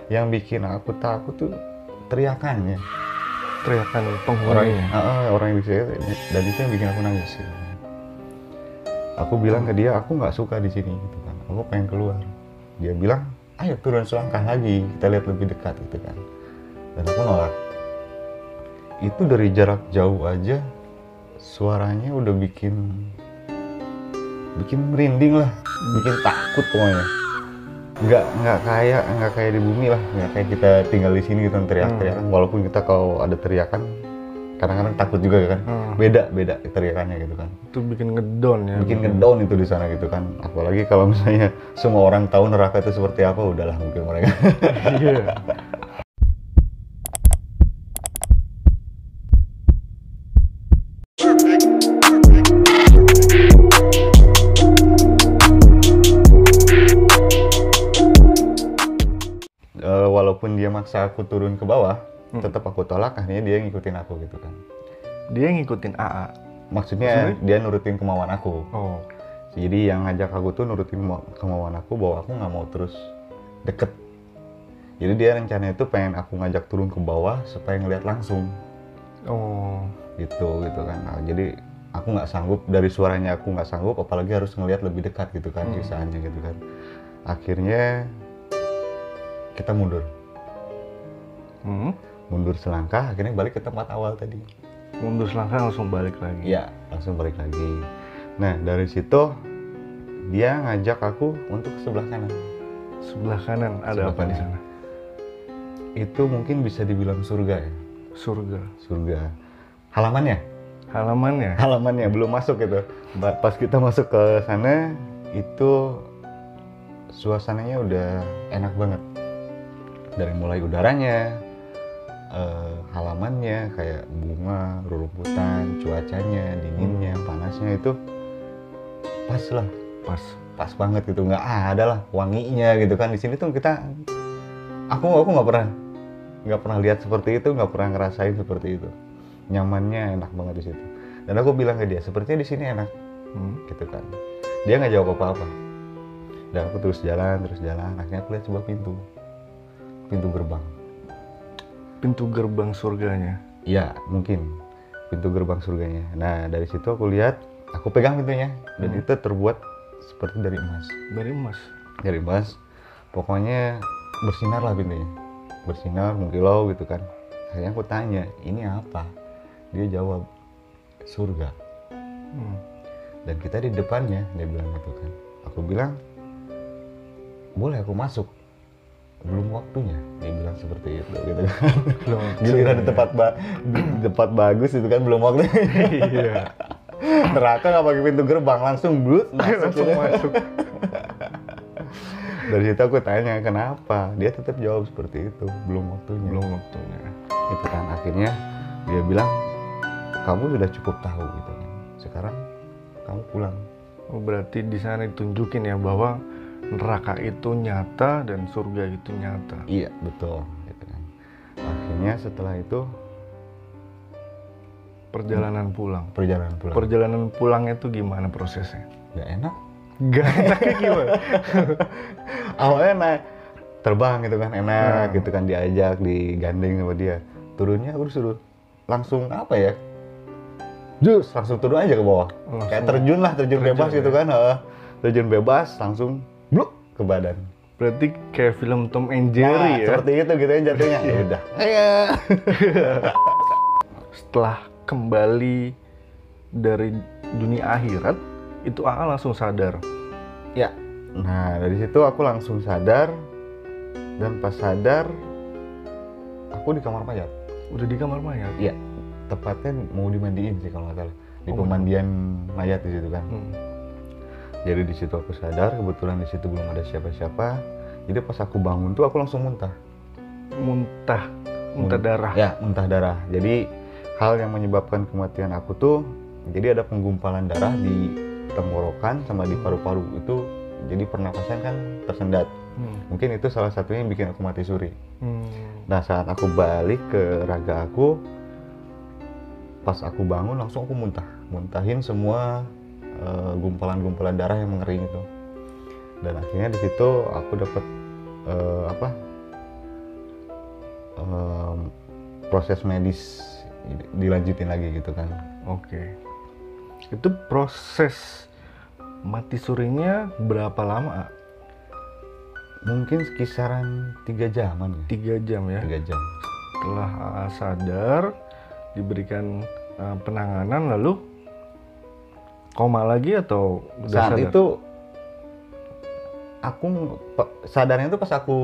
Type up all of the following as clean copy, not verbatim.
Yang bikin aku takut tuh teriakannya. Teriakan penghuninya. Orang yang bisa, dan itu yang bikin aku nangis gitu. Aku bilang ke dia, aku nggak suka di sini gitu kan, aku pengen keluar. Dia bilang, ayo turun selangkah lagi, kita lihat lebih dekat gitu kan. Dan aku nolak. Itu dari jarak jauh aja suaranya udah bikin merinding lah, bikin takut pokoknya. Nggak kayak di bumi lah, nggak kayak kita tinggal di sini gitu teriak-teriakan. Walaupun kita kalau ada teriakan kadang-kadang takut juga kan. Beda teriakannya gitu kan. Itu bikin ngedon ya. Bikin ngedon itu di sana gitu kan. Apalagi kalau misalnya semua orang tahu neraka itu seperti apa, udahlah mungkin mereka. Iya. Walaupun dia maksa aku turun ke bawah, tetap aku tolak. Akhirnya dia ngikutin aku gitu kan. Dia ngikutin AA. Maksudnya dia nurutin kemauan aku. Oh. Jadi yang ngajak aku tuh nurutin kemauan aku bahwa aku nggak mau terus deket. Jadi dia rencananya itu pengen aku ngajak turun ke bawah supaya ngeliat langsung. Oh. Gitu kan. Nah, jadi aku nggak sanggup, dari suaranya aku nggak sanggup, apalagi harus ngeliat lebih dekat gitu kan, sisaannya gitu kan. Akhirnya kita mundur. Mundur selangkah, akhirnya balik ke tempat awal tadi. Mundur selangkah langsung balik lagi. Iya, langsung balik lagi. Nah, dari situ dia ngajak aku untuk ke sebelah kanan. Sebelah kanan ada Sebelah apa di kanan. sana? Itu mungkin bisa dibilang surga ya. Surga. Halamannya belum masuk gitu. Pas kita masuk ke sana itu suasananya udah enak banget. Dari mulai udaranya, halamannya kayak bunga, rerumputan, cuacanya, dinginnya, panasnya itu pas lah, pas banget gitu. Nggak ada lah wanginya gitu kan. Di sini tuh aku nggak pernah lihat seperti itu, nggak pernah ngerasain seperti itu. Nyamannya enak banget di situ. Dan aku bilang ke dia, sepertinya di sini enak, gitu kan. Dia nggak jawab apa-apa. Dan aku terus jalan. Akhirnya aku lihat sebuah pintu gerbang. Pintu gerbang surganya. Iya, mungkin pintu gerbang surganya. Nah, dari situ aku lihat, aku pegang pintunya, dan itu terbuat seperti dari emas. Dari emas. Pokoknya bersinar lah pintunya. Bersinar, mengkilau gitu kan. Akhirnya aku tanya, ini apa? Dia jawab, surga. Dan kita di depannya, dia bilang gitu kan. Aku bilang, boleh aku masuk? Belum waktunya, dia bilang seperti itu gitu kan. Giliran di tempat bagus itu kan belum waktunya. Iya. Neraka nggak pakai pintu gerbang, langsung masuk. Dari situ aku tanya kenapa, dia tetap jawab seperti itu, belum waktunya. Itu kan akhirnya dia bilang, kamu sudah cukup tahu gitu kan. Sekarang kamu pulang. Oh, berarti di sana ditunjukin ya bahwa neraka itu nyata dan surga itu nyata. Iya, betul gitu kan. Akhirnya setelah itu perjalanan pulang. Perjalanan pulangnya itu gimana prosesnya? Gak enak. Gak enaknya gimana? Awalnya naik terbang gitu kan, enak gitu kan, diajak, digandeng sama dia. Turunnya aku disuruh langsung apa ya? Langsung turun aja ke bawah. Kayak terjun bebas gitu kan. Terjun bebas langsung bluk ke badan. Berarti kayak film Tom and Jerry ya? Seperti itu gitu ya jatuhnya. Ya udah. Setelah kembali dari dunia akhirat, itu AA langsung sadar. Ya. Nah, dari situ aku langsung sadar, dan pas sadar aku di kamar mayat. Udah di kamar mayat? Iya. Tepatnya mau dimandiin sih kalau nggak salah. Di pemandian mayat di situ kan. Jadi di situ aku sadar, kebetulan di situ belum ada siapa-siapa. Jadi pas aku bangun tuh aku langsung muntah. Muntah darah. Ya, muntah darah. Jadi hal yang menyebabkan kematian aku tuh, jadi ada penggumpalan darah di tenggorokan sama di paru-paru itu. Jadi pernapasan kan tersendat. Mungkin itu salah satunya yang bikin aku mati suri. Nah, saat aku balik ke raga aku, pas aku bangun langsung aku muntahin semua gumpalan-gumpalan darah yang mengering itu. Dan akhirnya di situ aku dapat proses medis dilanjutin lagi gitu kan. Oke. Itu proses mati surinya berapa lama? Mungkin kisaran 3 jaman ya. 3 jam ya? 3 jam. Setelah sadar, diberikan penanganan, lalu koma lagi atau udah saat sadar? itu aku sadarnya itu pas aku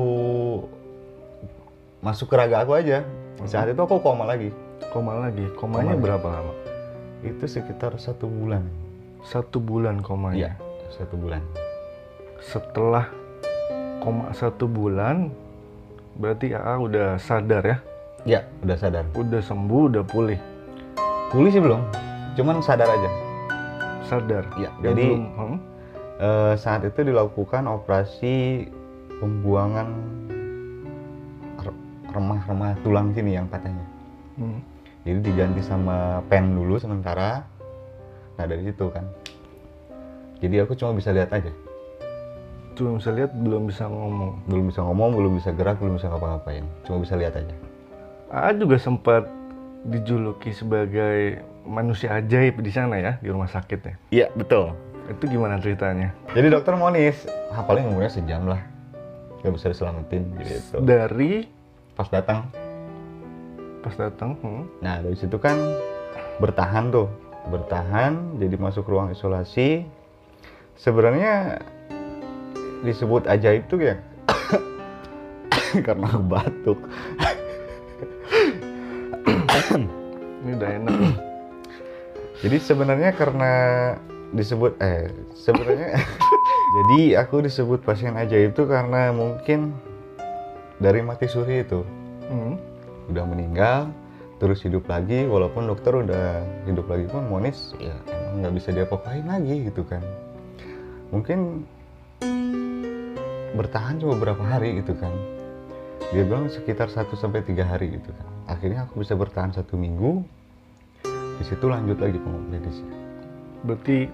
masuk ke raga aku aja. Saat itu aku koma lagi. Koma lagi? Komanya berapa lama? Itu sekitar 1 bulan. 1 bulan komanya? Iya, 1 bulan. Setelah koma 1 bulan, berarti AA udah sadar ya? Iya, udah sadar. Udah sembuh, udah pulih? Pulih sih belum, cuman sadar aja. Sadar? Iya, ya, jadi belum, saat itu dilakukan operasi pembuangan remah-remah tulang sini yang katanya. Jadi diganti sama pen dulu sementara. Nah dari situ kan. Jadi aku cuma bisa lihat aja. Cuma bisa lihat, belum bisa ngomong. Belum bisa ngomong, belum bisa gerak, belum bisa ngapa-ngapain. Cuma bisa lihat aja. AA juga sempat dijuluki sebagai manusia ajaib di sana ya, di rumah sakit ya? Iya, betul. Itu gimana ceritanya? Jadi dokter monis, paling umurnya sejam lah. Gak bisa diselamatin gitu. Dari? Pas datang. Pas datang? Nah, dari situ kan bertahan tuh. Bertahan, jadi masuk ruang isolasi. Sebenarnya disebut ajaib tuh ya karena batuk. Ini udah enak. Jadi sebenarnya karena disebut sebenarnya jadi aku disebut pasien ajaib itu karena mungkin dari mati suri itu udah meninggal terus hidup lagi, walaupun dokter udah hidup lagi pun monis ya emang nggak bisa diapa-apain lagi gitu kan. Mungkin bertahan cuma beberapa hari gitu kan. Dia bilang sekitar 1-3 hari gitu kan. Akhirnya aku bisa bertahan 1 minggu. Di situ lanjut lagi medisnya. Berarti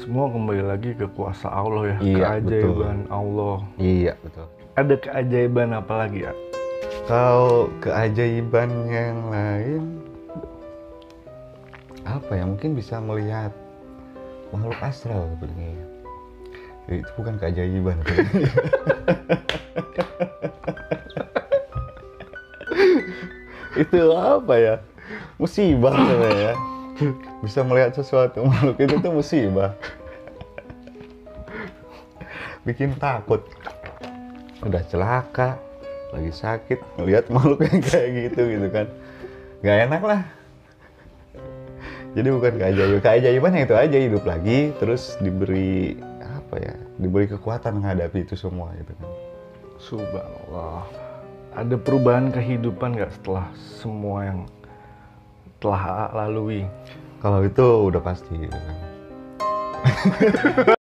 semua kembali lagi ke kuasa Allah ya. Iya, keajaiban betul. Allah. Iya betul. Ada keajaiban apa lagi ya? Kalau keajaiban yang lain apa ya? Mungkin bisa melihat makhluk astral sebenarnya. Itu bukan keajaiban. Itu apa ya? Musibah sebenarnya. Bisa melihat sesuatu makhluk itu tuh musibah. Bikin takut. Udah celaka, lagi sakit, melihat makhluk yang kayak gitu kan. Gak enak lah. Jadi bukan keajaiban. Keajaiban yang itu aja, hidup lagi, terus diberi diberi kekuatan menghadapi itu semua gitu kan. Subhanallah. Ada perubahan kehidupan nggak setelah semua yang telah AA lalui? Kalau itu udah pasti gitu kan.